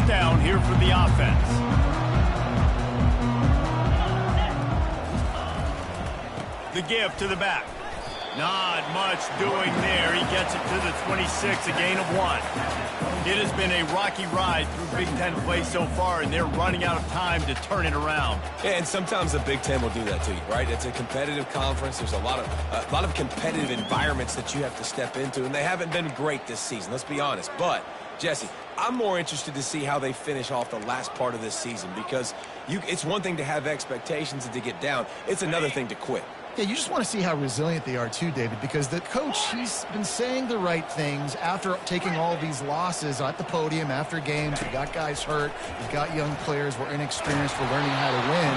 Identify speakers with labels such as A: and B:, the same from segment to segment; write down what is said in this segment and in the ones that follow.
A: down here for the offense. The give to the back. Not much doing there. He gets it to the 26, a gain of 1. It has been a rocky ride through Big Ten play so far, and they're running out of time to turn it around.
B: Yeah, and sometimes the Big Ten will do that to you, right? It's a competitive conference. There's a lot of competitive environments that you have to step into, and they haven't been great this season, let's be honest. But, Jesse, I'm more interested to see how they finish off the last part of this season because it's one thing to have expectations and to get down. It's another thing to quit.
C: Yeah, you just want to see how resilient they are too, David, because the coach, he's been saying the right things after taking all these losses at the podium after games. We got guys hurt. We've got young players. We're inexperienced. We're learning how to win.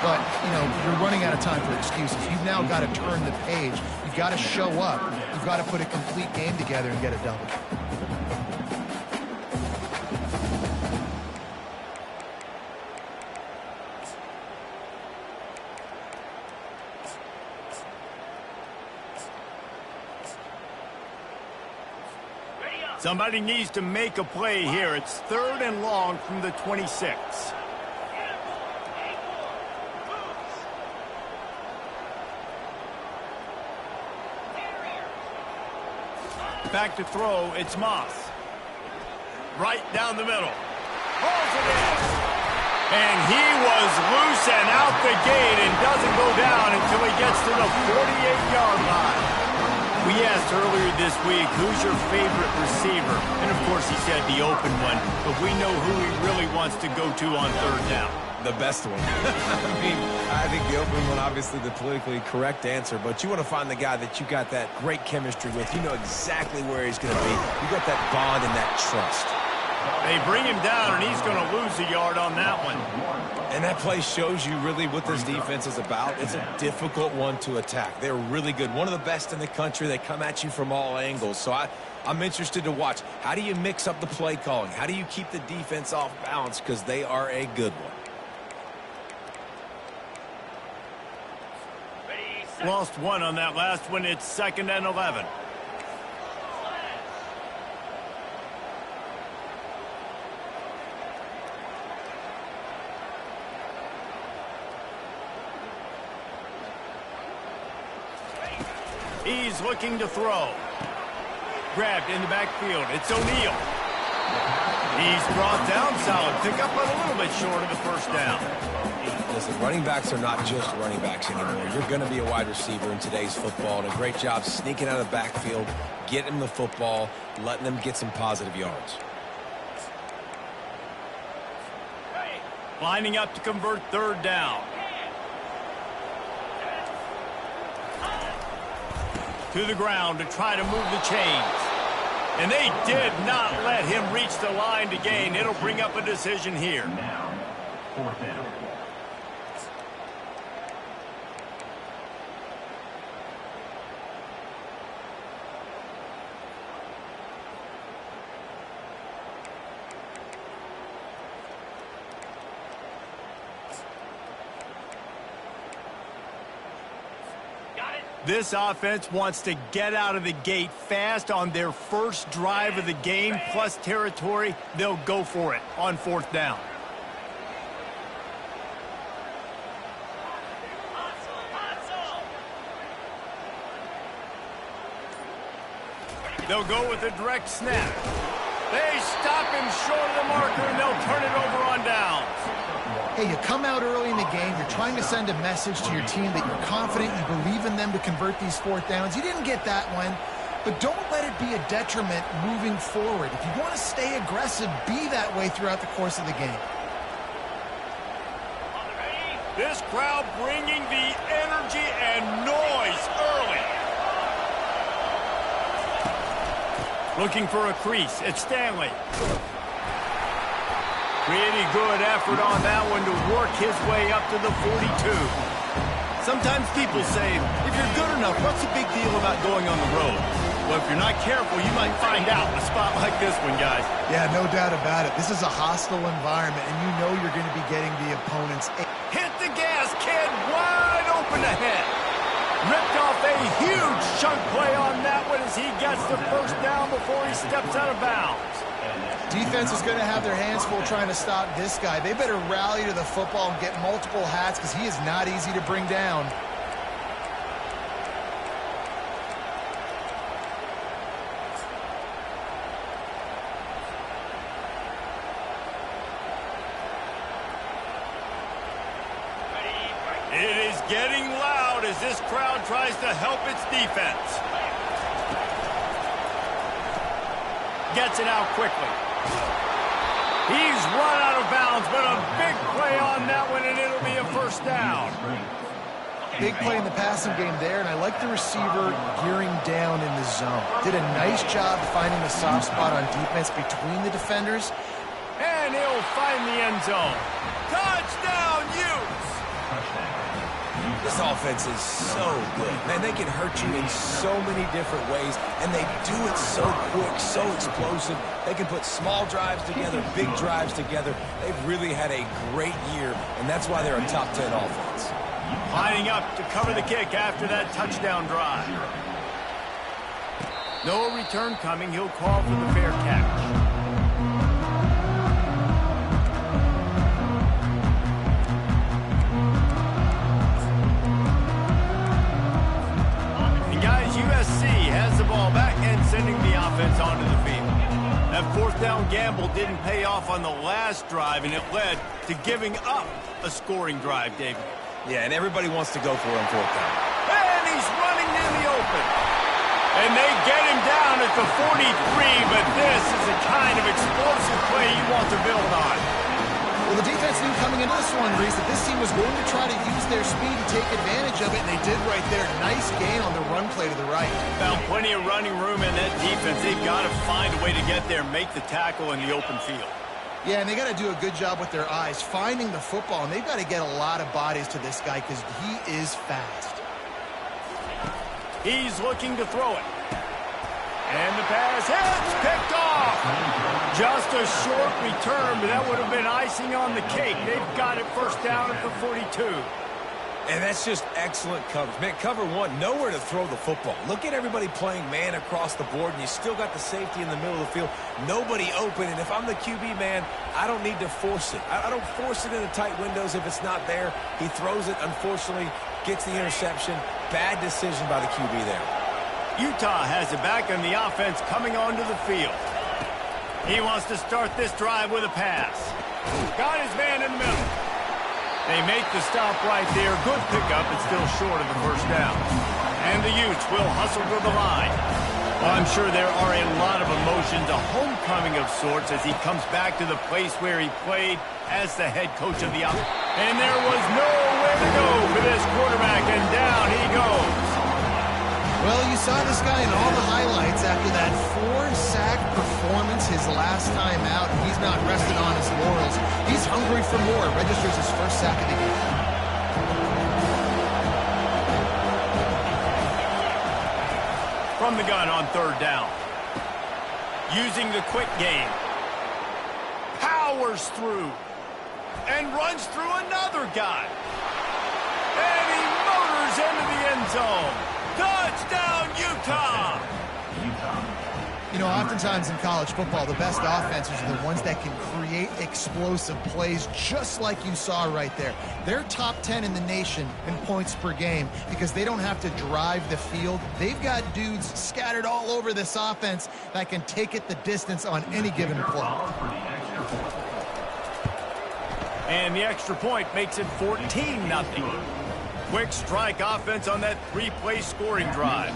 C: But, you know, you're running out of time for excuses. You've now got to turn the page. You've got to show up. You've got to put a complete game together and get a double.
A: Somebody needs to make a play here. It's 3rd and long from the 26. Back to throw, it's Moss. Right down the middle. Pulls it in. And he was loose and out the gate and doesn't go down until he gets to the 48-yard line. We asked earlier this week, who's your favorite receiver? And, of course, he said the open one. But we know who he really wants to go to on 3rd down.
B: The best one. I mean, I think the open one, obviously the politically correct answer, but you want to find the guy that you got that great chemistry with. You know exactly where he's going to be. You got that bond and that trust.
A: They bring him down, and he's going to lose a yard on that one.
B: And that play shows you really what this defense is about. It's a difficult one to attack. They're really good. One of the best in the country. They come at you from all angles. So I'm interested to watch. How do you mix up the play calling? How do you keep the defense off balance? Because they are a good one.
A: Lost 1 on that last one. It's 2nd and 11. He's looking to throw. Grabbed in the backfield. It's O'Neal. He's brought down solid. Pick up a little bit short of the 1st down.
B: Listen, running backs are not just running backs anymore. You're going to be a wide receiver in today's football. And a great job sneaking out of the backfield, getting them the football, letting them get some positive yards.
A: Lining up to convert 3rd down. To the ground to try to move the chains. And they did not let him reach the line to gain. It'll bring up a decision here.
D: Now, 4th down.
A: This offense wants to get out of the gate fast on their first drive of the game, plus territory. They'll go for it on 4th down. They'll go with a direct snap. They stop him short of the marker, and they'll turn it over on downs.
C: Hey, you come out early in the game, you're trying to send a message to your team that you're confident, you believe in them to convert these 4th downs. You didn't get that one, but don't let it be a detriment moving forward. If you want to stay aggressive, be that way throughout the course of the game.
A: This crowd bringing the energy and noise early. Looking for a crease. It's Stanley. Pretty good effort on that one to work his way up to the 42. Sometimes people say, if you're good enough, what's the big deal about going on the road? Well, if you're not careful, you might find out in a spot like this one, guys.
C: Yeah, no doubt about it. This is a hostile environment, and you know you're going to be getting the opponent's...
A: Hit the gas, kid. Wide open ahead. Ripped off a huge chunk play on that one as he gets the 1st down before he steps out of bounds.
C: Defense is going to have their hands full trying to stop this guy. They better rally to the football and get multiple hats because he is not easy to bring down.
A: It is getting loud as this crowd tries to help its defense. Gets it out quickly. He's run out of bounds, but a big play on that one, and it'll be a first down.
C: Big play in the passing game there, and I like the receiver gearing down in the zone. Did a nice job finding the soft spot on defense between the defenders.
A: And he'll find the end zone. Touchdown, Utes!
B: This offense is so good. Man, they can hurt you in so many different ways, and they do it so quick, so explosive. They can put small drives together, big drives together. They've really had a great year, and that's why they're a top 10 offense.
A: Lining up to cover the kick after that touchdown drive. No return coming. He'll call for the fair catch. USC has the ball back and sending the offense onto the field. That fourth down gamble didn't pay off on the last drive, and it led to giving up a scoring drive, David.
B: Yeah, and everybody wants to go for it on fourth down.
A: And he's running in the open. And they get him down at the 43, but this is the kind of explosive play you want to build on.
C: Well, the defense knew coming into this one, Reese, that this team was going to try to use their speed to take advantage of it, and they did right there. Nice gain on the run play to the right.
A: Found plenty of running room in that defense. They've got to find a way to get there, make the tackle in the open field.
C: Yeah, and they got to do a good job with their eyes, finding the football, and they've got to get a lot of bodies to this guy because he is fast.
A: He's looking to throw it. And the pass hits, picked off. Just a short return, but that would have been icing on the cake. They've got it first down at the 42.
B: And that's just excellent coverage. Man, cover one, nowhere to throw the football. Look at everybody playing man across the board, and you still got the safety in the middle of the field. Nobody open, and if I'm the QB, man, I don't need to force it. I don't force it into tight windows if it's not there. He throws it, unfortunately, gets the interception. Bad decision by the QB there.
A: Utah has it back on the offense coming onto the field. He wants to start this drive with a pass. Got his man in the middle. They make the stop right there. Good pickup, but still short of the first down. And the Utes will hustle to the line. Well, I'm sure there are a lot of emotions, a homecoming of sorts as he comes back to the place where he played as the head coach of the offense. And there was nowhere to go for this quarterback, and down he goes.
C: Well, you saw this guy in all the highlights after that 4-sack performance his last time out, and he's not resting on his laurels. He's hungry for more. Registers his first sack of the game.
A: From the gun on third down. Using the quick game. Powers through. And runs through another guy. And he motors into the end zone. Touchdown, Utah!
C: You know, oftentimes in college football, the best offenses are the ones that can create explosive plays, just like you saw right there. They're top 10 in the nation in points per game because they don't have to drive the field. They've got dudes scattered all over this offense that can take it the distance on any given play.
A: And the extra point makes it 14-0. Quick strike offense on that three-play scoring drive.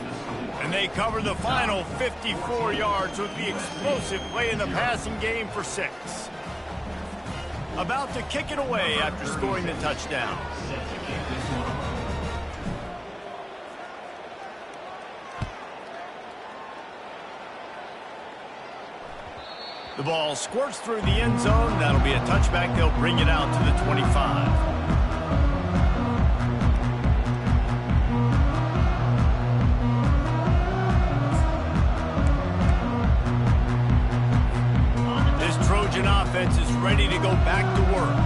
A: And they cover the final 54 yards with the explosive play in the passing game for 6. About to kick it away after scoring the touchdown. The ball squirts through the end zone. That'll be a touchback. They'll bring it out to the 25. Trojan offense is ready to go back to work.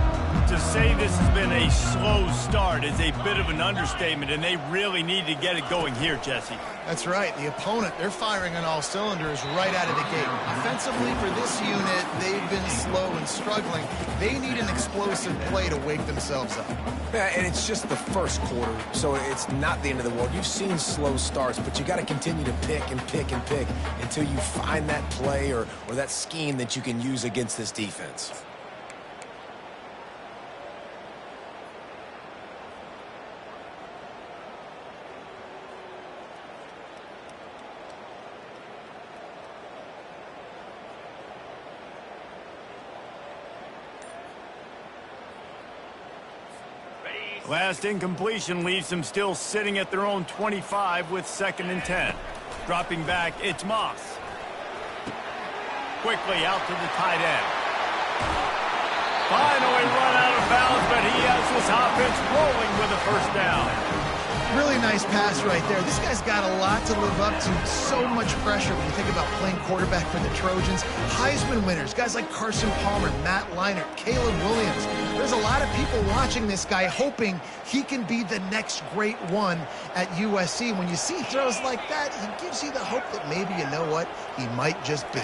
A: To say this has been a slow start is a bit of an understatement, and they really need to get it going here, Jesse.
C: That's right. The opponent, they're firing on all cylinders right out of the gate. Offensively, for this unit, they've been slow and struggling. They need an explosive play to wake themselves up.
B: Yeah, and it's just the first quarter, so it's not the end of the world. You've seen slow starts, but you got to continue to pick and pick and pick until you find that play or that scheme that you can use against this defense.
A: Last incompletion leaves them still sitting at their own 25 with 2nd and 10. Dropping back, it's Moss. Quickly out to the tight end. Finally run out of bounds, but he has this offense rolling with a first down.
C: Really nice pass right there. This guy's got a lot to live up to. So much pressure when you think about playing quarterback for the Trojans. Heisman winners, guys like Carson Palmer, Matt Leinart, Caleb Williams. There's a lot of people watching this guy hoping he can be the next great one at USC. When you see throws like that, he gives you the hope that maybe, you know what, he might just be.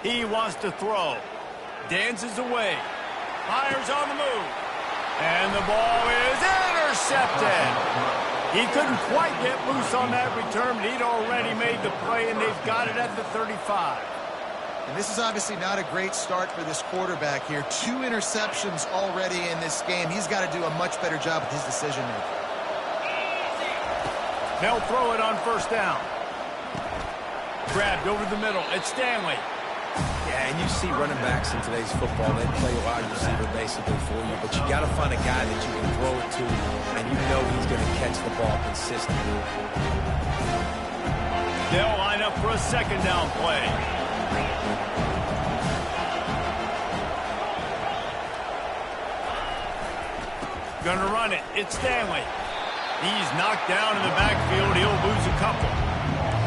A: He wants to throw. Dances away. Fires on the move. And the ball is intercepted. He couldn't quite get loose on that return, but he'd already made the play, and they've got it at the 35.
C: And this is obviously not a great start for this quarterback here. 2 interceptions already in this game. He's got to do a much better job with his decision-making.
A: They'll throw it on first down. Grabbed over the middle. It's Stanley.
B: Yeah, and you see running backs in today's football, they play a wide receiver basically for you, but you got to find a guy that you can throw it to, and you know he's going to catch the ball consistently.
A: They'll line up for a 2nd down play. Gonna run it. It's Stanley. He's knocked down in the backfield. He'll lose a couple.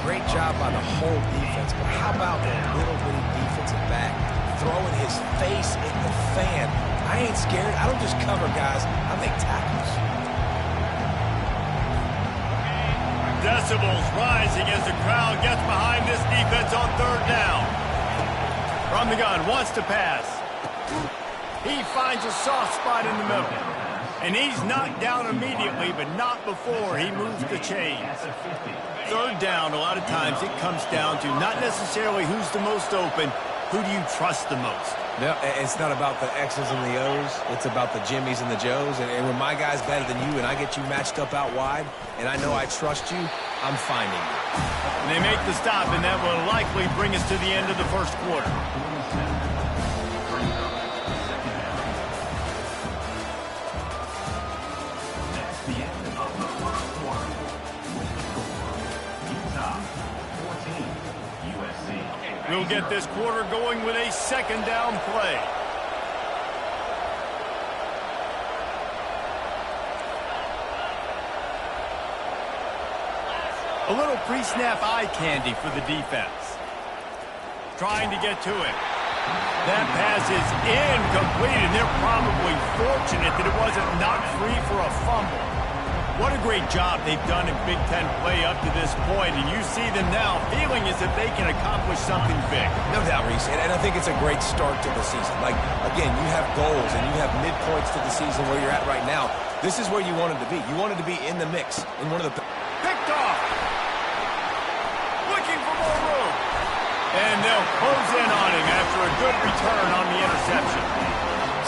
B: Great job by the whole defense, but how about that little bitty defensive back throwing his face in the fan? I ain't scared. I don't just cover guys. I make tackles.
A: Decibels rising as the crowd gets behind this defense on 3rd down. From the gun, wants to pass. He finds a soft spot in the middle. And he's knocked down immediately, but not before he moves the chains. 3rd down, a lot of times it comes down to not necessarily who's the most open, who do you trust the most?
B: No, it's not about the X's and the O's. It's about the Jimmies and the Joes. And when my guy's better than you and I get you matched up out wide, and I know I trust you, I'm finding you.
A: And they make the stop, and that will likely bring us to the end of the first quarter. We'll get this quarter going with a 2nd down play. A little pre-snap eye candy for the defense. Trying to get to it. That pass is incomplete, and they're probably fortunate that it wasn't knocked free for a fumble. What a great job they've done in Big Ten play up to this point, and you see them now feeling as if they can accomplish something big.
B: No doubt, Reese, and I think it's a great start to the season. Like, again, you have goals and you have midpoints to the season where you're at right now. This is where you wanted to be. You wanted to be in the mix, in one of the...
A: Picked off! Looking for more room! And they'll close in on him after a good return on the interception.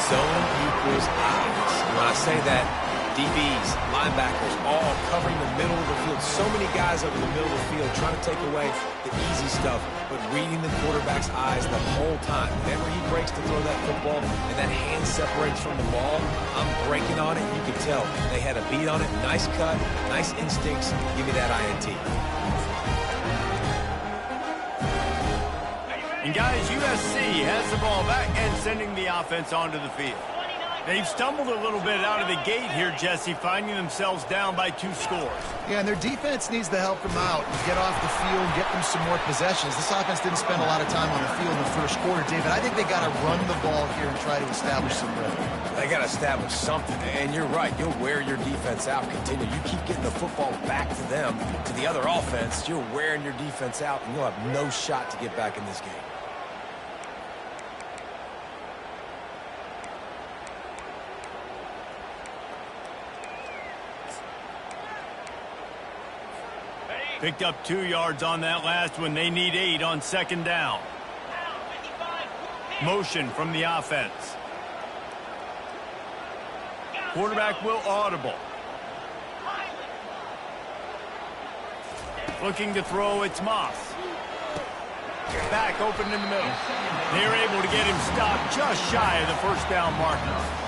B: Zone equals eyes. When I say that, DBs, linebackers, all covering the middle of the field. So many guys over the middle of the field trying to take away the easy stuff, but reading the quarterback's eyes the whole time. Whenever he breaks to throw that football and that hand separates from the ball, I'm breaking on it. You can tell they had a beat on it. Nice cut, nice instincts. Give me that INT.
A: And guys, USC has the ball back and sending the offense onto the field. They've stumbled a little bit out of the gate here, Jesse, finding themselves down by 2 scores.
C: Yeah, and their defense needs to help them out and get off the field, get them some more possessions. This offense didn't spend a lot of time on the field in the first quarter, David. I think they got to run the ball here and try to establish some rhythm.
B: They got to establish something, and you're right. You'll wear your defense out. Continue. You keep getting the football back to them, to the other offense, you're wearing your defense out, and you'll have no shot to get back in this game.
A: Picked up 2 yards on that last one. They need 8 on 2nd down. Motion from the offense. Quarterback will audible. Looking to throw, it's Moss. Back open in the middle. They're able to get him stopped just shy of the 1st down marker.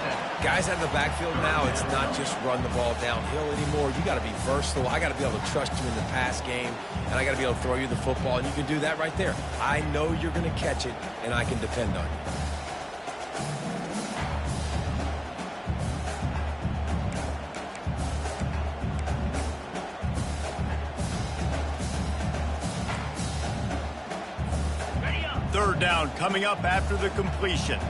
B: Guys out of the backfield now, it's not just run the ball downhill anymore. You got to be versatile. I got to be able to trust you in the pass game, and I got to be able to throw you the football, and you can do that right there. I know you're going to catch it, and I can depend on you.
A: Third down coming up after the completion.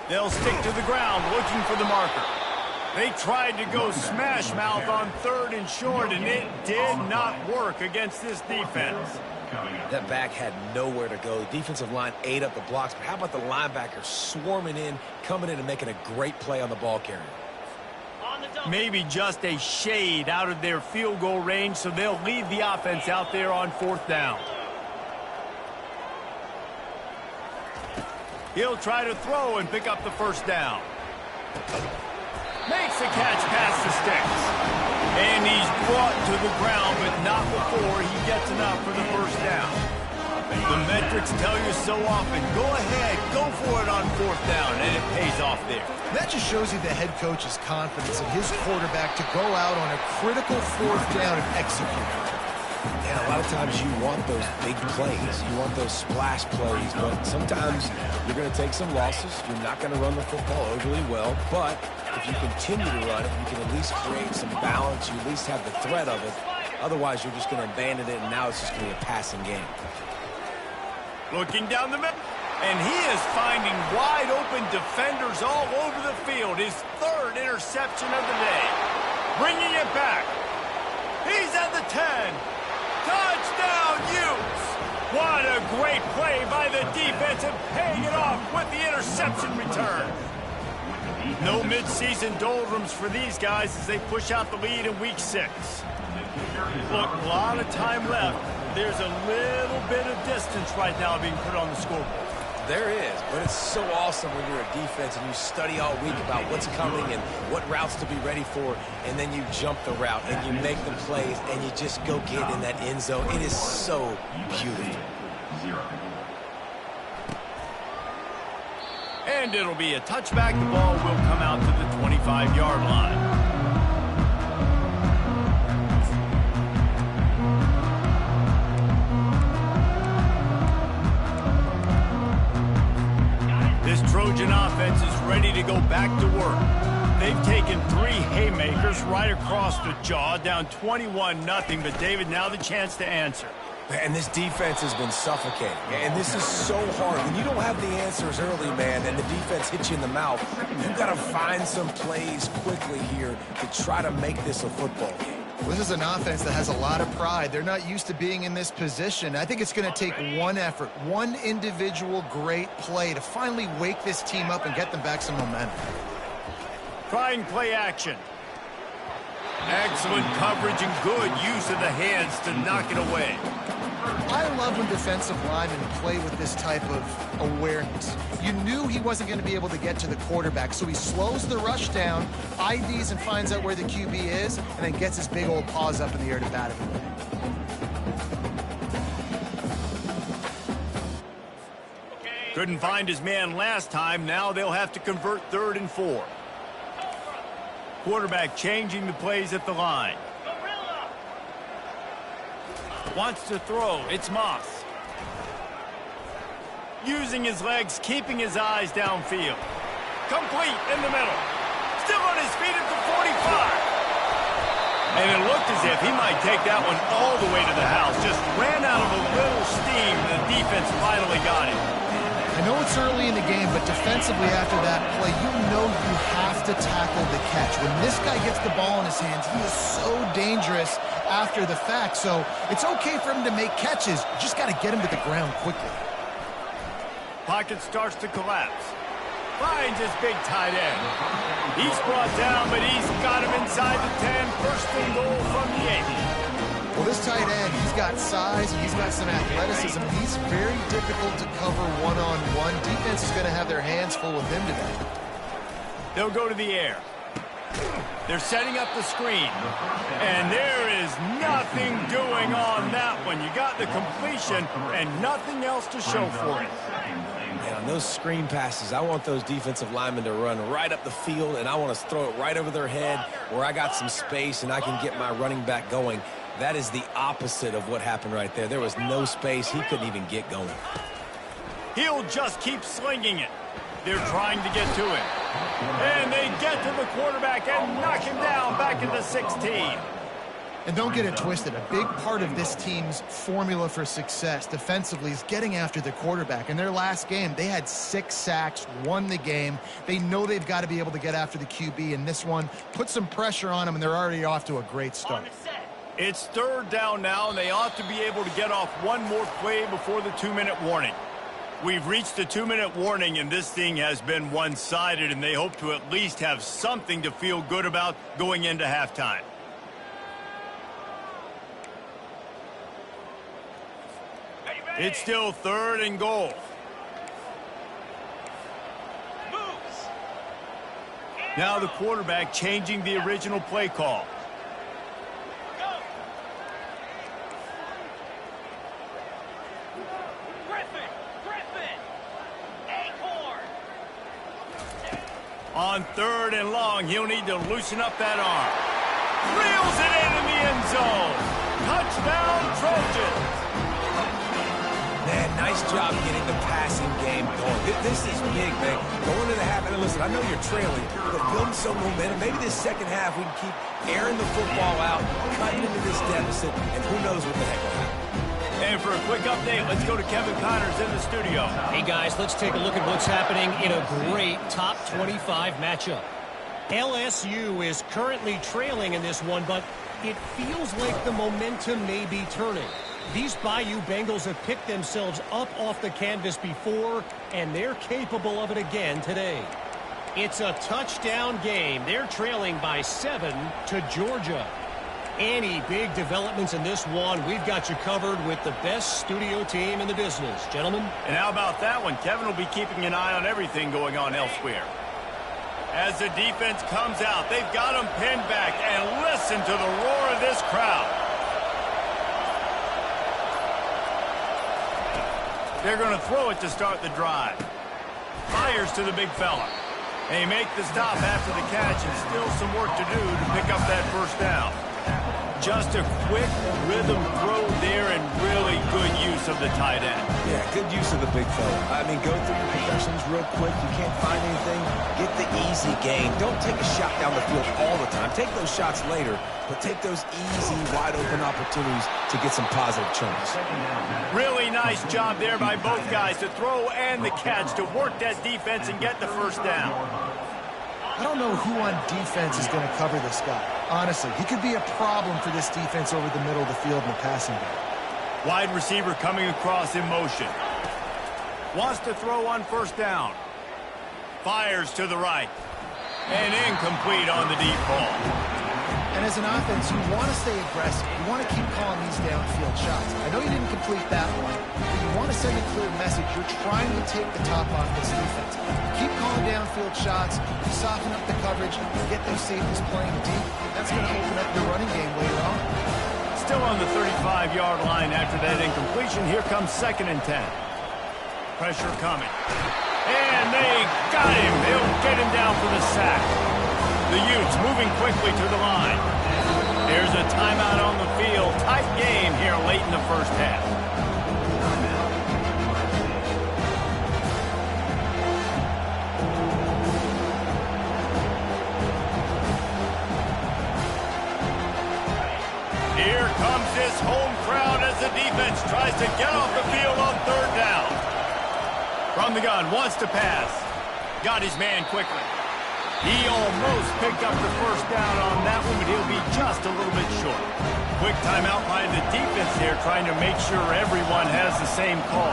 A: They'll stick to the ground looking for the marker. They tried to go smash mouth on 3rd and short, and it did not work against this defense.
B: That back had nowhere to go. The defensive line ate up the blocks, but how about the linebackers swarming in, coming in and making a great play on the ball carrier?
A: Maybe just a shade out of their field goal range, so they'll leave the offense out there on 4th down. He'll try to throw and pick up the 1st down. Makes a catch past the sticks. And he's brought to the ground, but not before he gets enough for the 1st down. The metrics tell you so often, go ahead, go for it on 4th down, and it pays off there.
C: That just shows you the head coach's confidence in his quarterback to go out on a critical 4th down and execute.
B: And a lot of times you want those big plays. You want those splash plays, but sometimes you're going to take some losses. You're not going to run the football overly well, but if you continue to run it, you can at least create some balance. You at least have the threat of it. Otherwise, you're just going to abandon it, and now it's just going to be a passing game.
A: Looking down the middle, and he is finding wide-open defenders all over the field. His 3rd interception of the day. Bringing it back. He's at the 10. Touchdown, Utes! What a great play by the defense and paying it off with the interception return. No midseason doldrums for these guys as they push out the lead in Week 6. Look, a lot of time left. There's a little bit of distance right now being put on the scoreboard.
B: There is, but it's so awesome when you're a defense and you study all week about what's coming and what routes to be ready for, and then you jump the route and you make the plays and you just go get in that end zone. It is so beautiful.
A: And it'll be a touchback. The ball will come out to the 25-yard line. This Trojan offense is ready to go back to work. They've taken 3 haymakers right across the jaw, down 21-0, but David, now the chance to answer.
B: And this defense has been suffocating. And this is so hard. When you don't have the answers early, man, and the defense hits you in the mouth, you've got to find some plays quickly here to try to make this a football game.
C: This is an offense that has a lot of pride. They're not used to being in this position. I think it's going to take one effort, one individual great play to finally wake this team up and get them back some momentum.
A: Trying play action. Excellent coverage and good use of the hands to knock it away.
C: I love when defensive linemen play with this type of awareness. You knew he wasn't going to be able to get to the quarterback, so he slows the rush down, IDs and finds out where the QB is, and then gets his big old paws up in the air to bat it away.
A: Couldn't find his man last time. Now they'll have to convert 3rd and 4. Quarterback changing the plays at the line. Wants to throw. It's Moss. using his legs, keeping his eyes downfield. Complete in the middle. Still on his feet at the 45. And it looked as if he might take that one all the way to the house. Just ran out of a little steam. The defense finally got it.
C: I know it's early in the game, but defensively after that play, you know you have to tackle the catch. When this guy gets the ball in his hands, he is so dangerous after the fact. So it's okay for him to make catches. You just got to get him to the ground quickly.
A: Pocket starts to collapse. Finds his big tight end. He's brought down, but he's got him inside the 10. First and goal from the 8.
C: Well, this tight end, he's got size, and he's got some athleticism. He's very difficult to cover one-on-one. Defense is going to have their hands full with him today.
A: They'll go to the air. They're setting up the screen. And there is nothing doing on that one. You got the completion and nothing else to show for it.
B: And on those screen passes, I want those defensive linemen to run right up the field, and I want to throw it right over their head where I got some space and I can get my running back going. That is the opposite of what happened right there. There was no space. He couldn't even get going.
A: He'll just keep slinging it. They're trying to get to him. And they get to the quarterback and knock him down back at the 16.
C: And don't get it twisted. A big part of this team's formula for success defensively is getting after the quarterback. In their last game, they had 6 sacks, won the game. They know they've got to be able to get after the QB. And this one, put some pressure on them, and they're already off to a great start.
A: It's third down now, and they ought to be able to get off one more play before the 2-minute warning. We've reached the 2-minute warning, and this thing has been one-sided, and they hope to at least have something to feel good about going into halftime. It's still third and goal. Now the quarterback changing the original play call. On third and long, he'll need to loosen up that arm. Reels it in the end zone. Touchdown, Trojans.
B: Man, nice job getting the passing game going. This is big, man. Going to the half, and listen, I know you're trailing, but building some momentum. Maybe this second half we can keep airing the football out, cutting into this deficit, and who knows what the heck will happen.
A: And for a quick update, let's go to Kevin Connors in the studio.
E: Hey, guys, let's take a look at what's happening in a great top 25 matchup. LSU is currently trailing in this one, but it feels like the momentum may be turning. These Bayou Bengals have picked themselves up off the canvas before, and they're capable of it again today. It's a touchdown game. They're trailing by 7 to Georgia. Any big developments in this one, we've got you covered with the best studio team in the business. Gentlemen?
A: And how about that one? Kevin will be keeping an eye on everything going on elsewhere. As the defense comes out, they've got them pinned back, and listen to the roar of this crowd. They're going to throw it to start the drive. Fires to the big fella. They make the stop after the catch, and still some work to do to pick up that first down. Just a quick rhythm throw there, and really good use of the tight end.
B: Yeah, good use of the big fella. I mean, go through your progressions real quick. You can't find anything, get the easy gain. Don't take a shot down the field all the time. Take those shots later, but take those easy, wide-open opportunities to get some positive chunks.
A: Really nice job there by both guys to throw and the catch to work that defense and get the first down.
C: I don't know who on defense is going to cover this guy. Honestly, he could be a problem for this defense over the middle of the field in the passing game.
A: Wide receiver coming across in motion. Wants to throw on first down. Fires to the right. And incomplete on the deep ball.
C: And as an offense, you want to stay aggressive. You want to keep calling these downfield shots. I know you didn't complete that one, but you want to send a clear message. You're trying to take the top off this defense. Keep calling downfield shots, soften up the coverage, get those safeties playing deep. That's going to open up your running game later on.
A: Still on the 35-yard line after that incompletion. Here comes 2nd and 10. Pressure coming. And they got him. They'll get him down for the sack. The Utes moving quickly to the line. There's a timeout on the field. Tight game here late in the first half. From the gun, wants to pass. Got his man quickly. He almost picked up the first down on that one, but he'll be just a little bit short. Quick timeout by the defense here, trying to make sure everyone has the same call.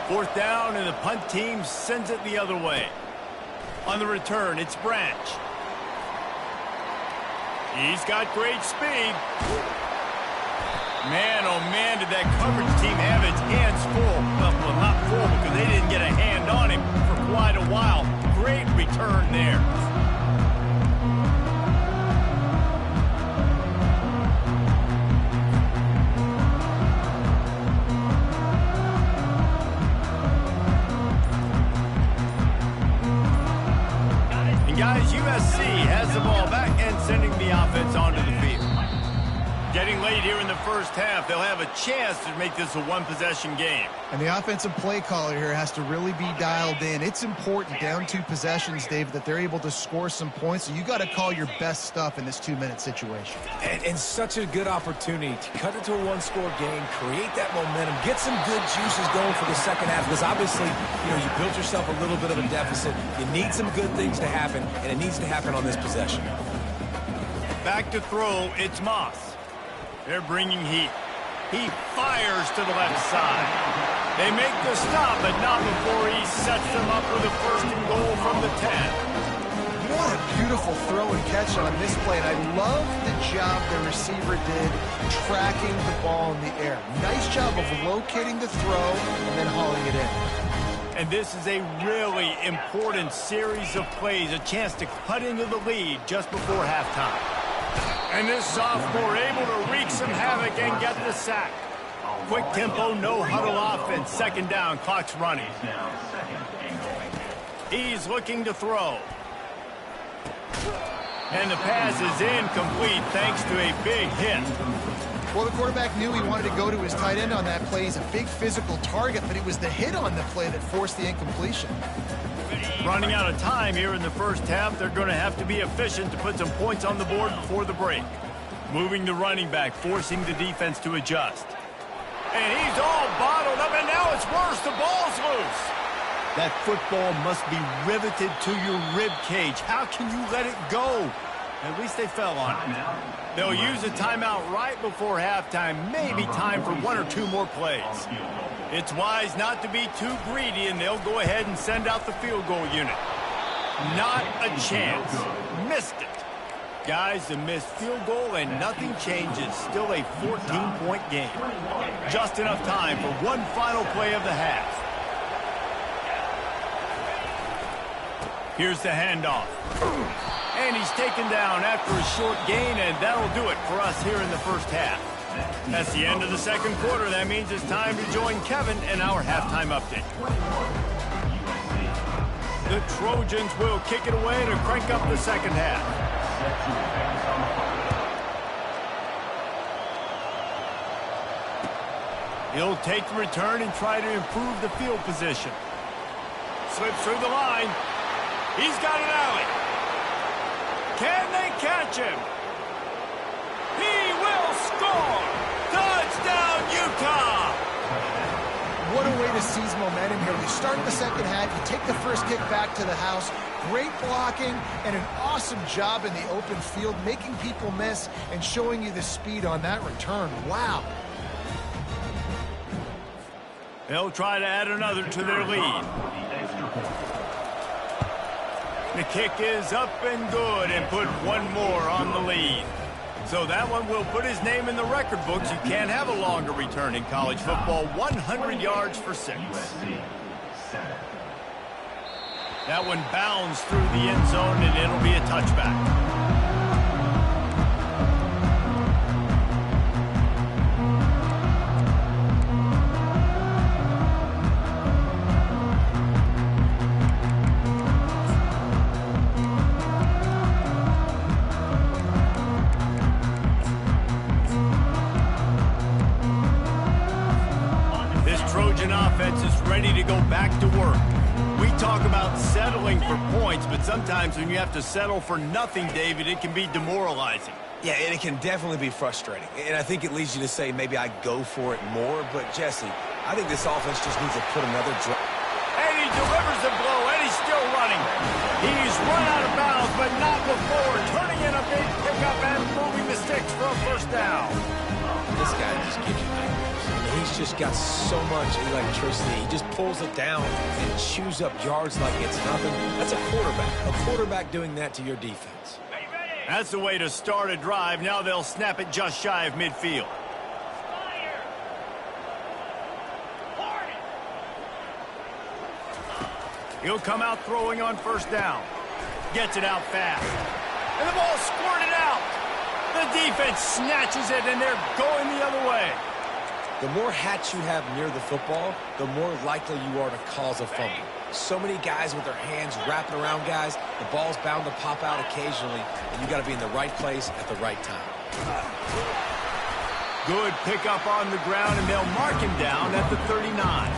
A: Fourth down, and the punt team sends it the other way. On the return, it's Branch. He's got great speed. Man, oh man, did that coverage team have its hands full. Well, not full because they didn't get a hand on him for quite a while. Great return there. And guys, USC has the ball back and sending the offense onto the field. Getting late here in the first half, they'll have a chance to make this a one-possession game.
C: And the offensive play caller here has to really be dialed in. It's important down 2 possessions, David, that they're able to score some points. So you got to call your best stuff in this 2-minute situation.
B: And such a good opportunity to cut it to a one-score game, create that momentum, get some good juices going for the second half. Because obviously, you built yourself a little bit of a deficit. You need some good things to happen, and it needs to happen on this possession.
A: Back to throw, it's Moss. They're bringing heat. He fires to the left side. They make the stop, but not before he sets them up with a first and goal from the 10.
C: What a beautiful throw and catch on this play. And I love the job the receiver did tracking the ball in the air. Nice job of locating the throw and then hauling it in.
A: And this is a really important series of plays, a chance to cut into the lead just before halftime. And this sophomore able to wreak some havoc and get the sack. Quick tempo, no huddle offense. Second down, clock's running. He's looking to throw. And the pass is incomplete thanks to a big hit.
C: Well, the quarterback knew he wanted to go to his tight end on that play. He's a big physical target, but it was the hit on the play that forced the incompletion.
A: Running out of time here in the first half, they're going to have to be efficient to put some points on the board before the break. Moving the running back, forcing the defense to adjust. And he's all bottled up, and now it's worse. The ball's loose. That football must be riveted to your rib cage. How can you let it go? At least they fell on it. They'll use a timeout right before halftime. Maybe time for 1 or 2 more plays. It's wise not to be too greedy, and they'll go ahead and send out the field goal unit. Not a chance. Missed it. Guys, a missed field goal, and nothing changes. Still a 14-point game. Just enough time for one final play of the half. Here's the handoff. And he's taken down after a short gain, and that'll do it for us here in the first half. That's the end of the second quarter. That means it's time to join Kevin in our halftime update. The Trojans will kick it away to crank up the second half. He'll take the return and try to improve the field position. Slips through the line. He's got an alley. Can they catch him? He will score! Touchdown, Utah!
C: What a way to seize momentum here. You start the second half, you take the first kick back to the house. Great blocking and an awesome job in the open field, making people miss and showing you the speed on that return. Wow.
A: They'll try to add another to their lead. The kick is up and good and put one more on the lead. So that one will put his name in the record books. You can't have a longer return in college football. 100 yards for 6. That one bounds through the end zone, and it'll be a touchback. Offense is ready to go back to work. We talk about settling for points, but sometimes when you have to settle for nothing, David, it can be demoralizing.
B: Yeah, and it can definitely be frustrating. And I think it leads you to say maybe I go for it more. But, Jesse, I think this offense just needs to put another drive.
A: And run out of bounds, but not before turning in a big pickup and moving the sticks for a first down.
B: This guy just gives you nightmares. I mean, he's just got so much electricity. He just pulls it down and chews up yards like it's nothing. That's a quarterback. A quarterback doing that to your defense.
A: That's the way to start a drive. Now they'll snap it just shy of midfield. He'll come out throwing on first down. Gets it out fast. And the ball squirted out. The defense snatches it, and they're going the other way.
B: The more hats you have near the football, the more likely you are to cause a fumble. So many guys with their hands wrapping around guys, the ball's bound to pop out occasionally, and you got to be in the right place at the right time.
A: Good pickup on the ground, and they'll mark him down at the 39.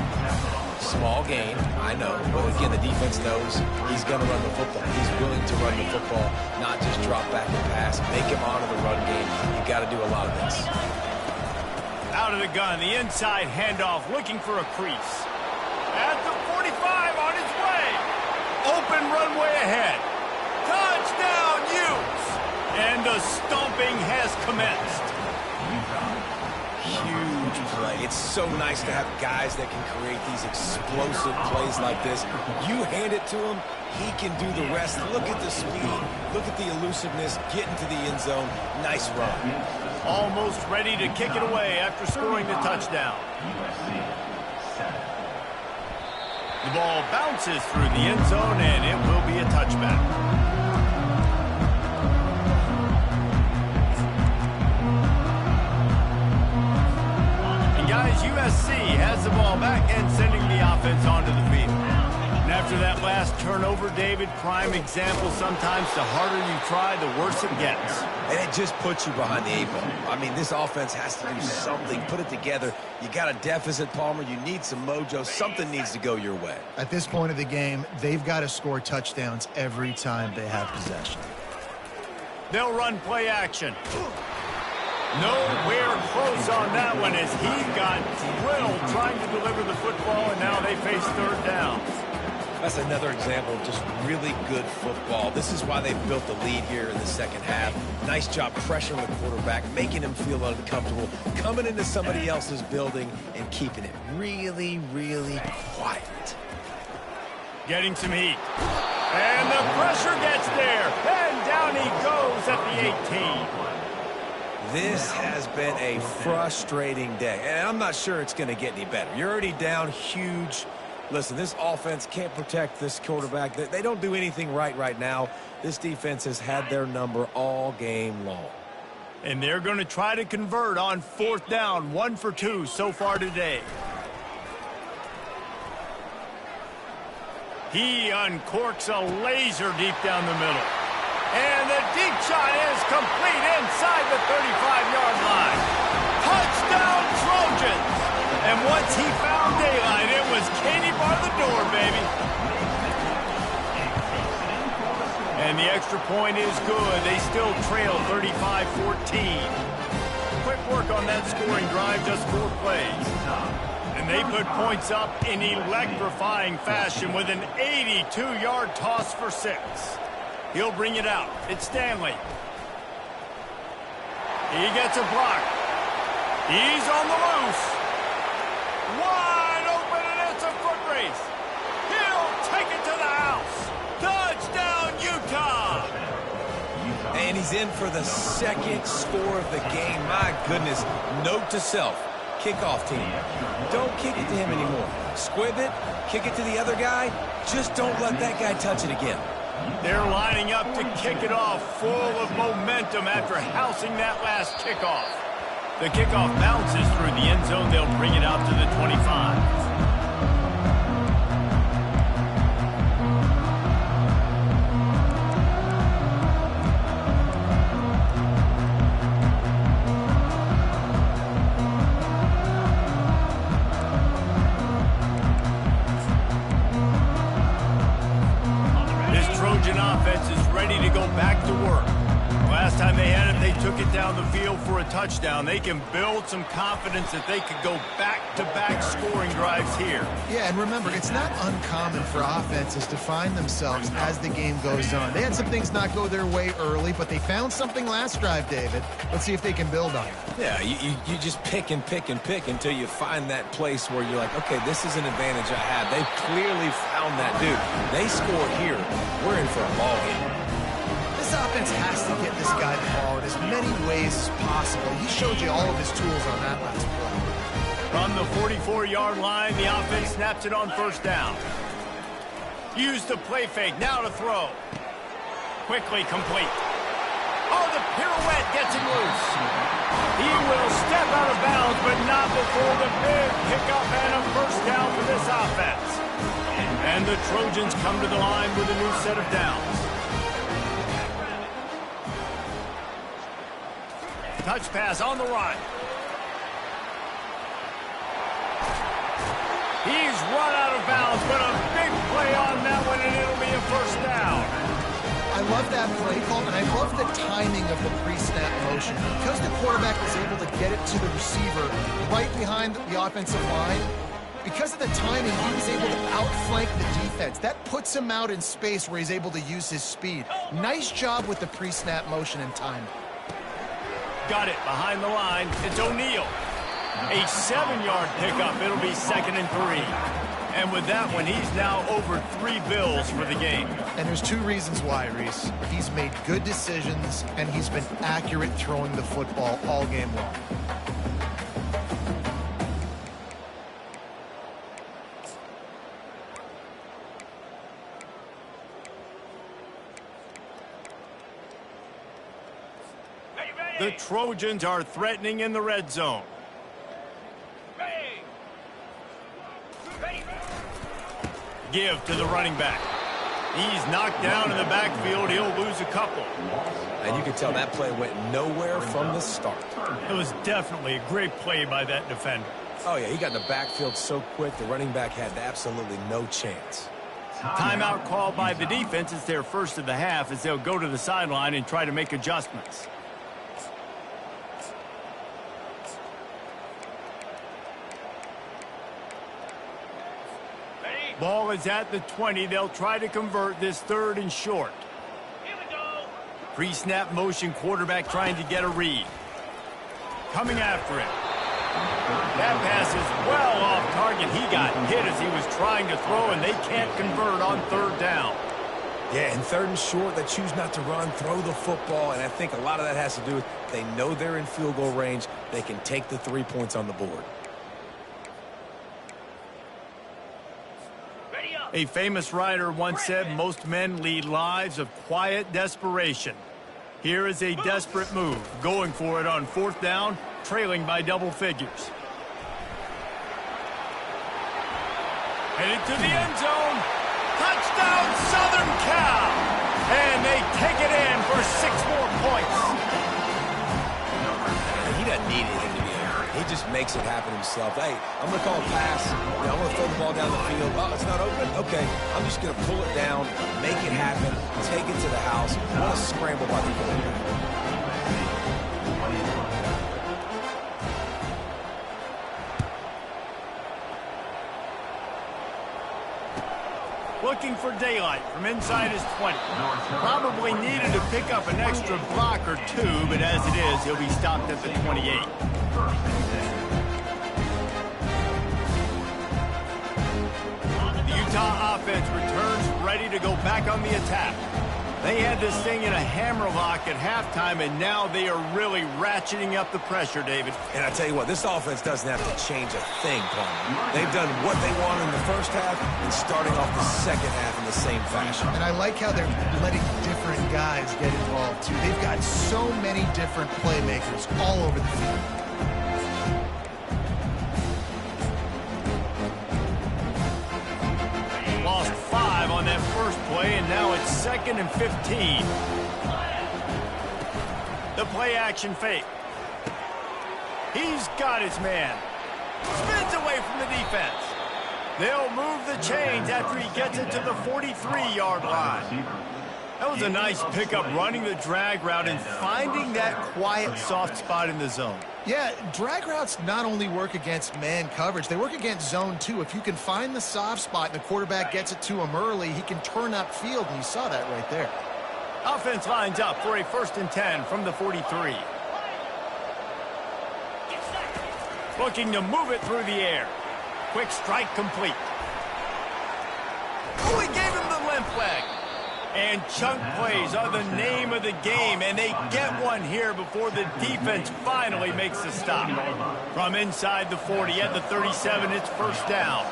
B: Small gain, I know, but again, the defense knows he's going to run the football. He's willing to run the football, not just drop back and pass, make him honor the run game. You got to do a lot of this.
A: Out of the gun, the inside handoff, looking for a crease. At the 45, on his way. Open runway ahead. Touchdown, Utes! And the stomping has commenced.
B: Huge play. It's so nice to have guys that can create these explosive plays like this. You hand it to him, he can do the rest. Look at the speed. Look at the elusiveness. Get into the end zone. Nice run.
A: Almost ready to kick it away after scoring the touchdown. The ball bounces through the end zone, and it will be a touchback. Guys, USC has the ball back and sending the offense onto the field. And after that last turnover, David, prime example, sometimes the harder you try, the worse it gets.
B: And it just puts you behind the 8 ball. I mean, this offense has to do something. Put it together. You got a deficit, Palmer. You need some mojo. Something needs to go your way.
C: At this point of the game, they've got to score touchdowns every time they have possession.
A: They'll run play action. Nowhere close on that one as he got drilled trying to deliver the football, and now they face third downs.
B: That's another example of just really good football. This is why they've built the lead here in the second half. Nice job pressuring the quarterback, making him feel uncomfortable, coming into somebody else's building and keeping it really, really quiet.
A: Getting some heat. And the pressure gets there. And down he goes at the 18.
B: This has been a frustrating day, and I'm not sure it's going to get any better. You're already down huge. Listen, this offense can't protect this quarterback. They don't do anything right now. This defense has had their number all game long.
A: And they're going to try to convert on fourth down, 1 for 2 so far today. He uncorks a laser deep down the middle. And the deep shot is complete inside the 35-yard line. Touchdown, Trojans! And once he found daylight, it was Katie bar the door, baby. And the extra point is good. They still trail 35-14. Quick work on that scoring drive, just 4 plays. And they put points up in electrifying fashion with an 82-yard toss for 6. He'll bring it out. It's Stanley. He gets a block. He's on the loose. Wide open, and it's a foot race. He'll take it to the house. Touchdown, Utah.
B: And he's in for the second score of the game. My goodness. Note to self. Kickoff team. Don't kick it to him anymore. Squib it. Kick it to the other guy. Just don't let that guy touch it again.
A: They're lining up to kick it off, full of momentum after housing that last kickoff. The kickoff bounces through the end zone. They'll bring it out to the 25. last time they had it, they took it down the field for a touchdown. They can build some confidence that they could go back-to-back scoring drives here.
C: Yeah, and remember, it's not uncommon for offenses to find themselves as the game goes on. They had some things not go their way early, but they found something last drive, David. Let's see if they can build on it.
B: Yeah, you just pick and pick and pick until you find that place where you're like, okay, this is an advantage I have. They've clearly found that, dude. They score here. We're in for a ball game.
C: This offense has to get this guy the ball in as many ways as possible. He showed you all of his tools on that last play.
A: From the 44-yard line, the offense snaps it on first down. Use the play fake, now to throw. Quickly complete. Oh, the pirouette gets him loose. He will step out of bounds, but not before the big pickup and a first down for this offense. And the Trojans come to the line with a new set of downs. Touch pass on the run. He's run out of bounds, but a big play on that one, and it'll be a first down.
C: I love that play call, and I love the timing of the pre-snap motion. Because the quarterback was able to get it to the receiver right behind the offensive line, because of the timing, he was able to outflank the defense. That puts him out in space where he's able to use his speed. Nice job with the pre-snap motion and timing.
A: Got it behind the line. It's O'Neal. A 7-yard pickup. It'll be 2nd and 3. And with that one, he's now over 3 bills for the game.
C: And there's 2 reasons why, Reese. He's made good decisions, and he's been accurate throwing the football all game long.
A: The Trojans are threatening in the red zone. Give to the running back. He's knocked down in the backfield. He'll lose a couple.
B: And you can tell that play went nowhere from the start.
A: It was definitely a great play by that defender.
B: Oh, yeah, he got in the backfield so quick, the running back had absolutely no chance.
A: Timeout called by the defense. It's their first of the half as they'll go to the sideline and try to make adjustments. Ball is at the 20. They'll try to convert this 3rd and short. Here we go. Pre-snap motion, quarterback trying to get a read. Coming after it. That pass is well off target. He got hit as he was trying to throw, and they can't convert on 3rd down.
B: Yeah, in 3rd and short, they choose not to run, throw the football, and I think a lot of that has to do with they know they're in field goal range. They can take the 3 points on the board.
A: A famous writer once said, most men lead lives of quiet desperation. Here is a desperate move, going for it on 4th down, trailing by double figures. Headed to the end zone. Touchdown, Southern Cal! And they take it in for 6 more points.
B: He doesn't need anything to be there. He just makes it happen himself. Hey, I'm going to call a pass. I'm going to throw the ball down the field. Oh, it's not open? Okay. I'm just going to pull it down, make it happen, take it to the house. What a scramble by the quarterback.
A: Looking for daylight from inside his 20. Probably needed to pick up an extra block or 2, but as it is, he'll be stopped at the 28. The Utah offense returns ready to go back on the attack. They had this thing in a hammerlock at halftime, and now they are really ratcheting up the pressure, David.
B: And I tell you what, this offense doesn't have to change a thing, Palmer. They've done what they wanted in the first half and starting off the second half in the same fashion.
C: And I like how they're letting different guys get involved, too. They've got so many different playmakers all over the field.
A: Lost 5 on that first play, and now it's 2nd and 15. The play action fake. He's got his man. Spins away from the defense. They'll move the chains after he gets it to the 43-yard line. That was a nice pickup, running the drag route and finding that quiet, soft spot in the zone.
C: Yeah, drag routes not only work against man coverage, they work against zone too. If you can find the soft spot and the quarterback gets it to him early, he can turn upfield, and you saw that right there.
A: Offense lines up for a 1st and 10 from the 43. Looking to move it through the air. Quick strike complete. Oh, he gave him the limp leg. And chunk plays are the name of the game, and they get one here before the defense finally makes the stop. From inside the 40 at the 37, it's 1st down.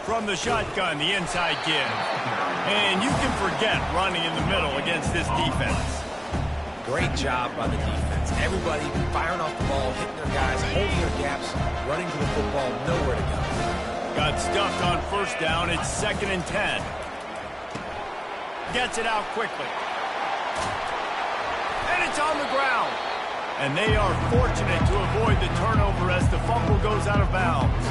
A: From the shotgun, the inside give. And you can forget running in the middle against this defense.
B: Great job by the defense. Everybody firing off the ball, hitting their guys, holding their gaps, running to the football, nowhere to go.
A: Got stuffed on 1st down. It's 2nd and 10. Gets it out quickly. And it's on the ground. And they are fortunate to avoid the turnover as the fumble goes out of bounds.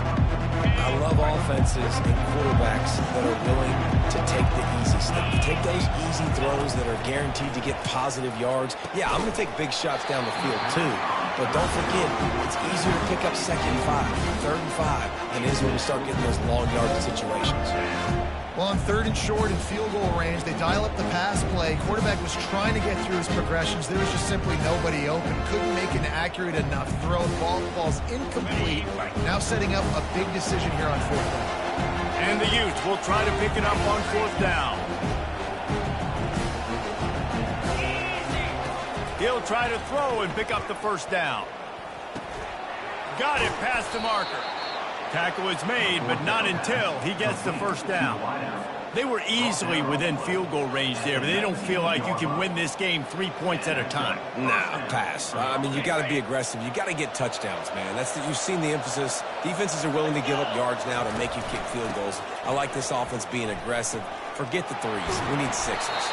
B: I love offenses and quarterbacks that are willing to take the easy stuff. Take those easy throws that are guaranteed to get positive yards. Yeah, I'm going to take big shots down the field too. But don't forget, it's easier to pick up 2nd and 5, 3rd and 5 than it is when we start getting those long yardage situations.
C: Well, on 3rd and short and field goal range, they dial up the pass play. Quarterback was trying to get through his progressions. There was just simply nobody open. Couldn't make an accurate enough throw. The ball falls incomplete. Now setting up a big decision here on 4th down.
A: And the Utes will try to pick it up on 4th down. He'll try to throw and pick up the 1st down. Got it past the marker. Tackle is made, but not until he gets the 1st down. They were easily within field goal range there, but they don't feel like you can win this game 3 points at a time.
B: Nah, pass. I mean, you got to be aggressive. You got to get touchdowns, man. You've seen the emphasis. Defenses are willing to give up yards now to make you kick field goals. I like this offense being aggressive. Forget the 3s. We need 6s.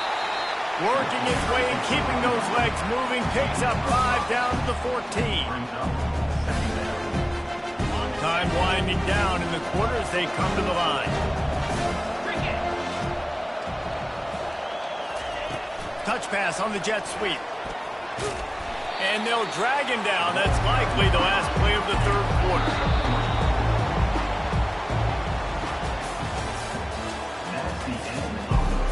A: Working its way and keeping those legs moving. Picks up 5 down to the 14. Time winding down in the quarter as they come to the line. Touch pass on the jet sweep. And they'll drag him down. That's likely the last play of the 3rd quarter.
D: That's the end of the 3rd quarter.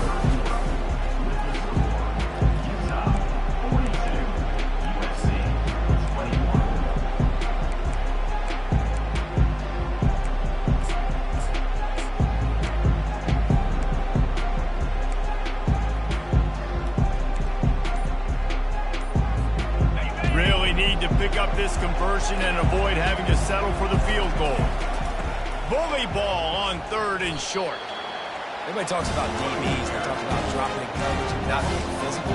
D: Ncaa 42, USC 21.
A: Need to pick up this conversion and avoid having to settle for the field goal. Bully ball on 3rd and short.
B: Everybody talks about DBs. They talk about dropping in coverage and not being physical.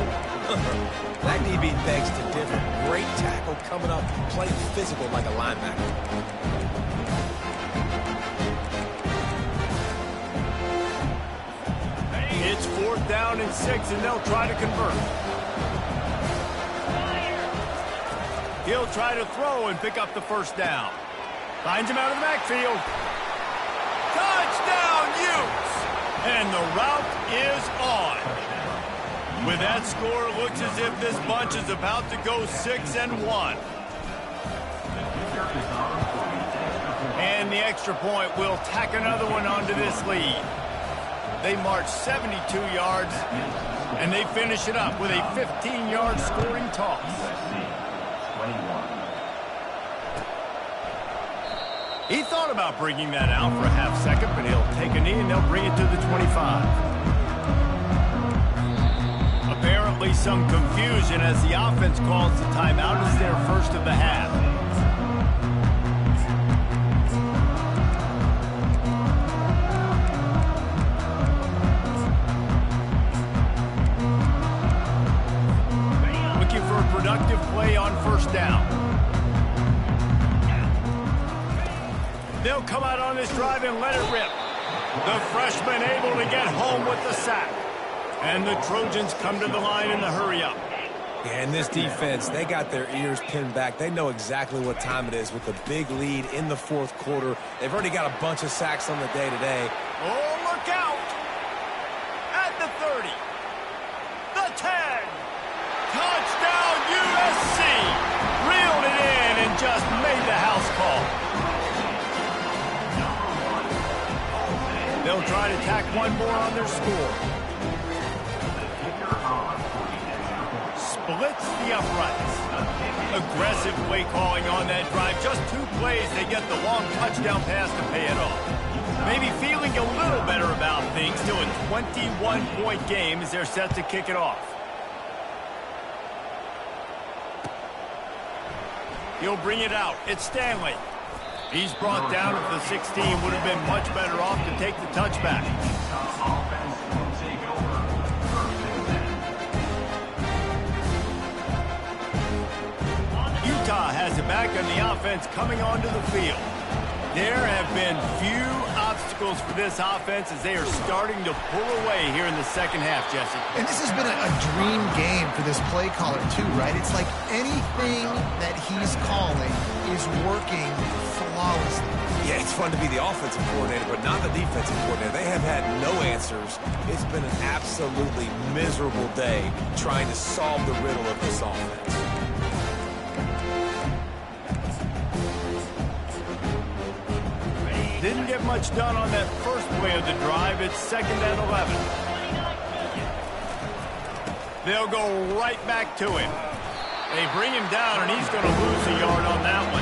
B: That DB begs to differ. Great tackle coming up, playing physical like a linebacker.
A: It's 4th down and 6, and they'll try to convert. He'll try to throw and pick up the 1st down. Finds him out of the backfield. Touchdown, Utes! And the route is on. With that score, it looks as if this bunch is about to go 6-1. And the extra point will tack another one onto this lead. They march 72 yards, and they finish it up with a 15-yard scoring toss. He thought about bringing that out for a half second, but he'll take a knee and they'll bring it to the 25. Apparently some confusion as the offense calls the timeout as their 1st of the half. Looking for a productive play on 1st down. They'll come out on this drive and let it rip. The freshman able to get home with the sack. And the Trojans come to the line in the hurry-up.
B: Yeah, and this defense, they got their ears pinned back. They know exactly what time it is with the big lead in the 4th quarter. They've already got a bunch of sacks on the day today.
A: Oh, look out! They'll try to tack one more on their score. Splits the uprights. Aggressive play calling on that drive. Just 2 plays, they get the long touchdown pass to pay it off. Maybe feeling a little better about things. Still a 21-point game as they're set to kick it off. He'll bring it out. It's Stanley. He's brought down at the 16. Would have been much better off to take the touchback. Utah has it back on the offense coming onto the field. There have been few obstacles for this offense as they are starting to pull away here in the second half, Jesse.
C: And this has been a dream game for this play caller too, right? It's like anything that he's calling is working flawlessly.
B: Yeah, it's fun to be the offensive coordinator, but not the defensive coordinator. They have had no answers. It's been an absolutely miserable day trying to solve the riddle of this offense.
A: Didn't get much done on that first play of the drive. It's 2nd and 11. They'll go right back to him. They bring him down, and he's going to lose a yard on that one.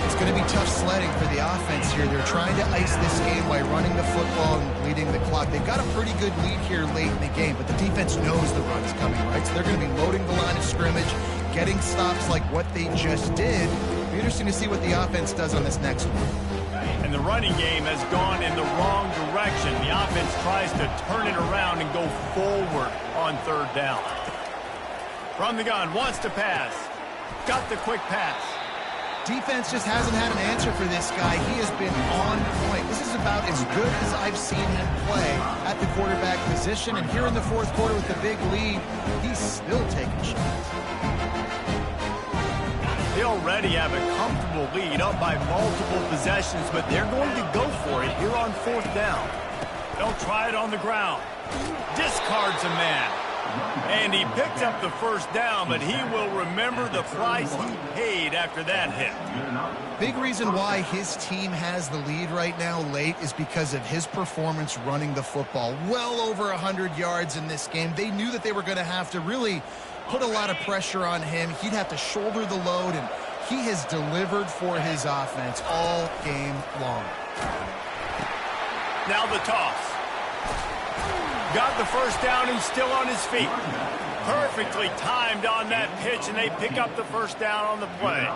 C: It's going to be tough sledding for the offense here. They're trying to ice this game by running the football and bleeding the clock. They've got a pretty good lead here late in the game, but the defense knows the run's coming, right? So they're going to be loading the line of scrimmage, getting stops like what they just did. It'll be interesting to see what the offense does on this next one.
A: And the running game has gone in the wrong direction. The offense tries to turn it around and go forward on 3rd down. From the gun, wants to pass. Got the quick pass.
C: Defense just hasn't had an answer for this guy. He has been on point. This is about as good as I've seen him play at the quarterback position. And here in the 4th quarter with the big lead, he's still taking shots.
A: They already have a comfortable lead up by multiple possessions, but they're going to go for it here on 4th down. They'll try it on the ground. Discards a man. And he picked up the 1st down, but he will remember the price he paid after that hit.
C: Big reason why his team has the lead right now late is because of his performance running the football. Well over 100 yards in this game. They knew that they were going to have to really put a lot of pressure on him. He'd have to shoulder the load, and he has delivered for his offense all game long.
A: Now the toss. Got the 1st down and still on his feet. Perfectly timed on that pitch, and they pick up the 1st down on the play.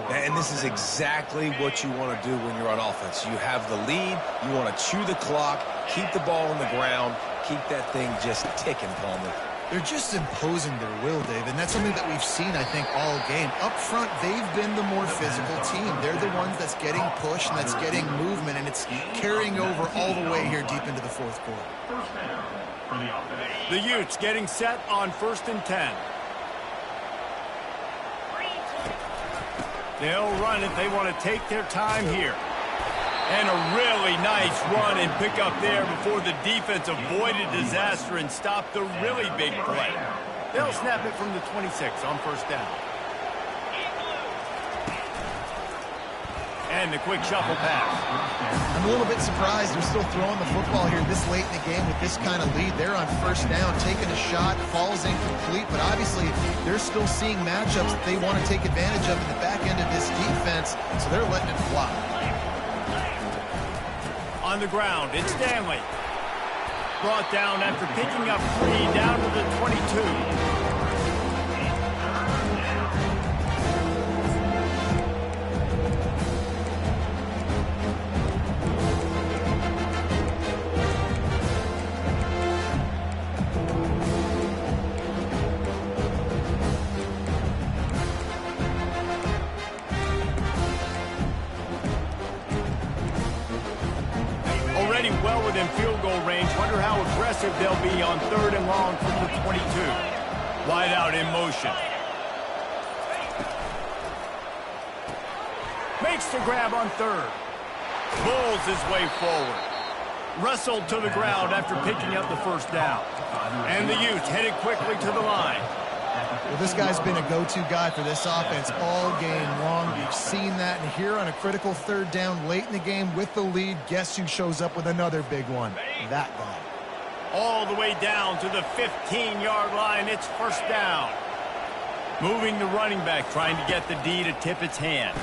B: And this is exactly what you want to do when you're on offense. You have the lead. You want to chew the clock, keep the ball on the ground, keep that thing just ticking, Palmer.
C: They're just imposing their will, Dave, and that's something that we've seen, I think, all game. Up front, they've been the more physical team. They're the ones that's getting pushed and that's getting movement, and it's carrying over all the way here deep into the 4th quarter.
A: The Utes getting set on 1st and 10. They'll run it. They want to take their time here. And a really nice run and pick up there before the defense avoided disaster and stopped the really big play. They'll snap it from the 26 on 1st down. And the quick shuffle pass.
C: I'm a little bit surprised they're still throwing the football here this late in the game with this kind of lead. They're on 1st down, taking a shot, falls incomplete, but obviously they're still seeing matchups that they want to take advantage of in the back end of this defense, so they're letting it fly.
A: On the ground, it's Stanley. Brought down after picking up 3 down to the 22. Well within field goal range. Wonder how aggressive they'll be on 3rd and long from the 22. Wide out in motion. Makes the grab on 3rd. Bulls his way forward. Wrestled to the ground after picking up the 1st down. And the Utes headed quickly to the line.
C: Well, this guy's been a go-to guy for this offense all game long. We've seen that, and here on a critical third down late in the game with the lead, guess who shows up with another big one? That guy.
A: All the way down to the 15-yard line. It's first down. Moving the running back, trying to get the D to tip its hand.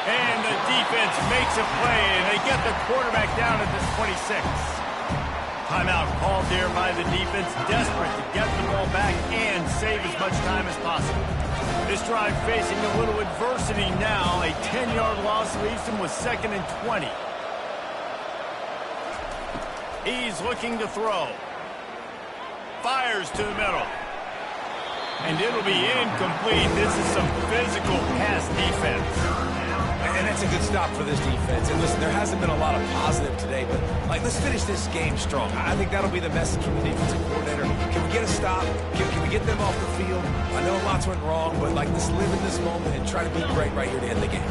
A: And the defense makes a play, and they get the quarterback down at the 26. Timeout called there by the defense, desperate to get the ball back and save as much time as possible. This drive facing a little adversity now. A 10-yard loss leaves them with 2nd and 20. He's looking to throw. Fires to the middle. And it'll be incomplete. This is some physical pass defense.
B: And that's a good stop for this defense. And listen, there hasn't been a lot of positive today, but, let's finish this game strong. I think that'll be the message from the defensive coordinator. Can we get a stop? Can we get them off the field? I know lots went wrong, but, let's live in this moment and try to be great right here to end the game.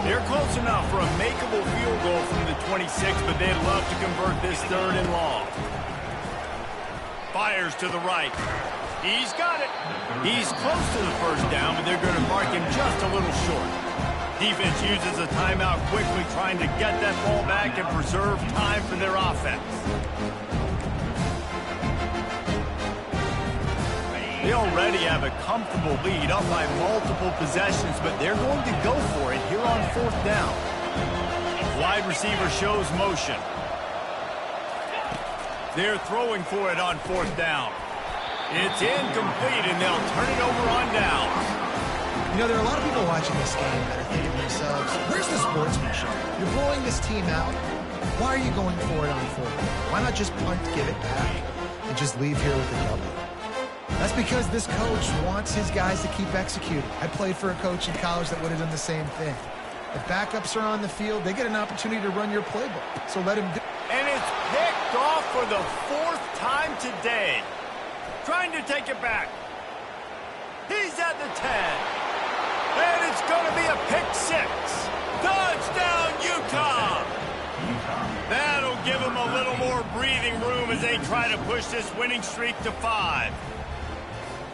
A: They're close enough for a makeable field goal from the 26, but they'd love to convert this 3rd and long. Fires to the right. He's got it. He's close to the first down, but they're going to mark him just a little short. Defense uses a timeout quickly, trying to get that ball back and preserve time for their offense. They already have a comfortable lead, up by multiple possessions, but they're going to go for it here on 4th down. Wide receiver shows motion. They're throwing for it on 4th down. It's incomplete, and they'll turn it over on downs.
C: You know, there are a lot of people watching this game that are thinking to themselves, where's the sportsmanship? You're blowing this team out. Why are you going for it on 4th down? Why not just punt, give it back, and just leave here with a W? That's because this coach wants his guys to keep executing. I played for a coach in college that would have done the same thing. If backups are on the field, they get an opportunity to run your playbook. So let him do it.
A: And it's picked off for the 4th time today. Trying to take it back. He's at the 10. And it's going to be a pick 6. Touchdown, Utah! That'll give them a little more breathing room as they try to push this winning streak to 5.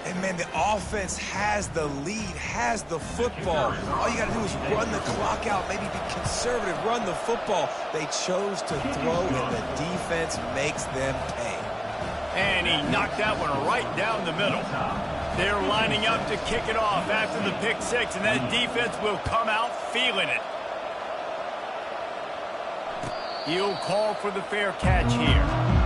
B: And, man, the offense has the lead, has the football. All you got to do is run the clock out, maybe be conservative, run the football. They chose to throw, and the defense makes them pay.
A: And he knocked that one right down the middle. They're lining up to kick it off after the pick 6, and that defense will come out feeling it. He'll call for the fair catch here.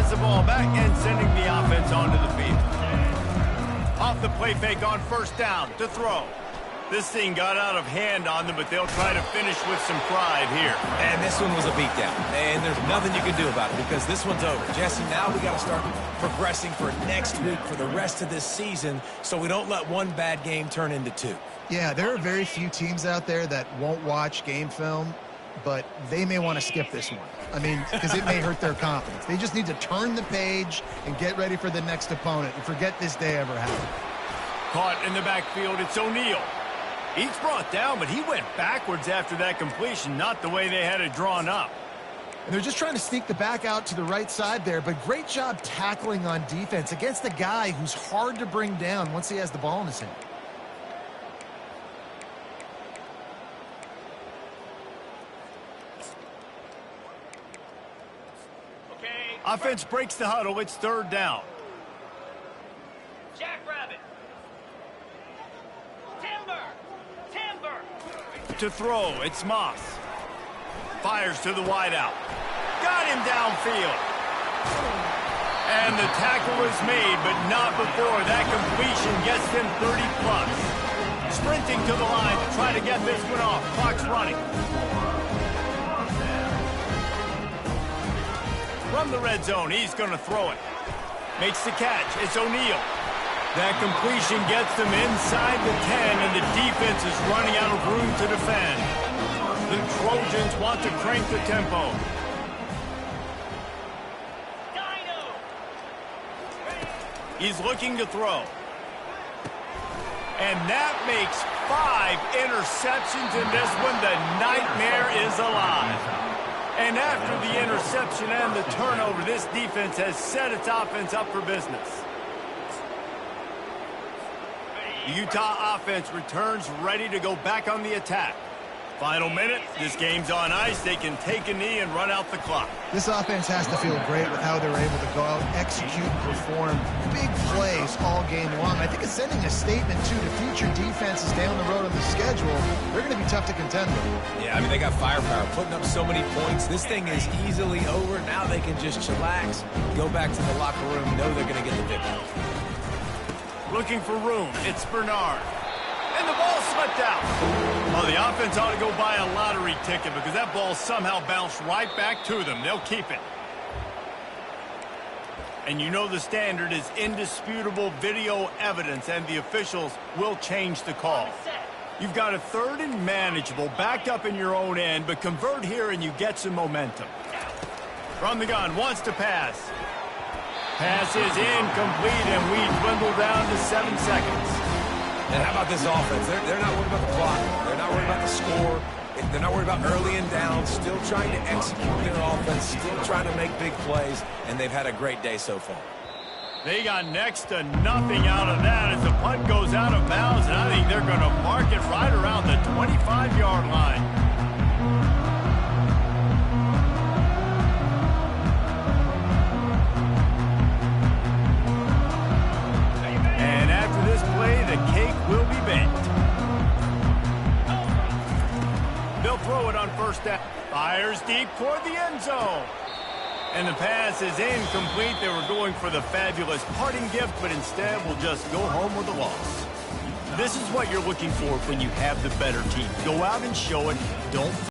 A: The ball back and sending the offense onto the field. Off the play fake on 1st down to throw. This thing got out of hand on them, but they'll try to finish with some pride here.
B: And this one was a beatdown. And there's nothing you can do about it because this one's over. Jesse, now we got to start progressing for next week for the rest of this season so we don't let one bad game turn into 2.
C: Yeah, there are very few teams out there that won't watch game film, but they may want to skip this one. I mean, because it may hurt their confidence. They just need to turn the page and get ready for the next opponent and forget this day ever happened.
A: Caught in the backfield, it's O'Neal. He's brought down, but he went backwards after that completion, not the way they had it drawn up.
C: And they're just trying to sneak the back out to the right side there, but great job tackling on defense against the guy who's hard to bring down once he has the ball in his hand.
A: Offense breaks the huddle. It's 3rd down.
F: Jackrabbit. Timber.
A: To throw, it's Moss. Fires to the wideout. Got him downfield. And the tackle is made, but not before that completion gets them 30+. Sprinting to the line to try to get this one off. Clock's running. From the red zone, he's going to throw it. Makes the catch. It's O'Neal. That completion gets them inside the 10, and the defense is running out of room to defend. The Trojans want to crank the tempo. He's looking to throw. And that makes 5 interceptions in this one. The nightmare is alive. And after the interception and the turnover, this defense has set its offense up for business. The Utah offense returns ready to go back on the attack. Final minute, this game's on ice. They can take a knee and run out the clock.
C: This offense has to feel great with how they're able to go out, execute, and perform big plays all game long. I think it's sending a statement, too, to future defenses down the road on the schedule. They're going to be tough to contend with.
B: Yeah, I mean, they got firepower, putting up so many points. This thing is easily over. Now they can just chillax, go back to the locker room, know they're going to get the victory.
A: Looking for room. It's Bernard. And the ball slipped out. Well, the offense ought to go buy a lottery ticket because that ball somehow bounced right back to them. They'll keep it. And you know the standard is indisputable video evidence, and the officials will change the call. You've got a 3rd and manageable, backed up in your own end, but convert here and you get some momentum. From the gun, wants to pass. Pass is incomplete, and we dwindle down to 7 seconds.
B: And how about this offense? They're not worried about the clock. They're not worried about the score. They're not worried about early and down. Still trying to execute their offense. Still trying to make big plays. And they've had a great day so far.
A: They got next to nothing out of that as the punt goes out of bounds. And I think they're going to mark it right around the 25-yard line. The cake will be baked. They'll throw it on 1st down. Fires deep toward the end zone. And the pass is incomplete. They were going for the fabulous parting gift, but instead will just go home with a loss. This is what you're looking for when you have the better team. Go out and show it. Don't